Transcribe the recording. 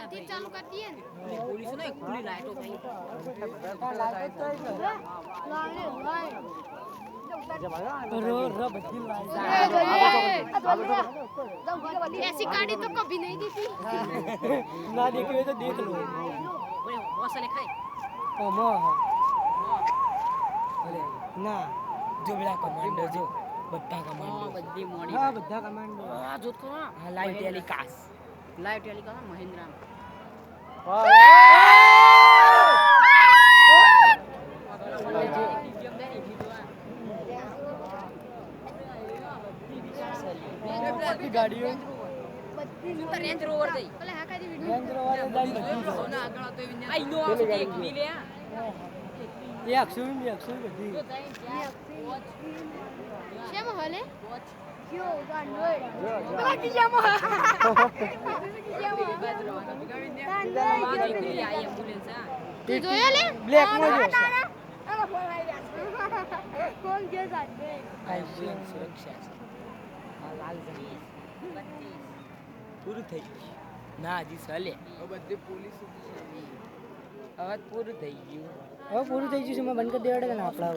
બધી ચાલુ કરી દઈએ ને પોલીસ ને ખુલ્લી લાઈટો થઈ ऐसी गाड़ी तो कभी नहीं देखी ना देखी हो तो देख लो મસાલે ખાય ના જો પેલા કમાન્ડર જો બધા કમાન્ડર બધી મોડી હા બધા કમાન્ડર આ જોત કો હા live telecast live telecast Mahindra ગાડીઓ રેન્જ રોવર દઈ ભલે હા કાદી રેન્જ રોવર સોના આગળ તો આ ઇનોવા છે એક ની લે એ અક્ષુ બધી શેમ હલે જો ગાંડો તું જોયો લે બ્લેક માં જો કોણ જે સાડે આઈસીએમ સુરક્ષા છે આ લાલ જંગી પૂરું થઈ ગયું ના હજી ચાલે બધી પોલીસ હવે પૂરું થઈ ગયું છે મેં બંધ કરી દેવાડે ને આપણા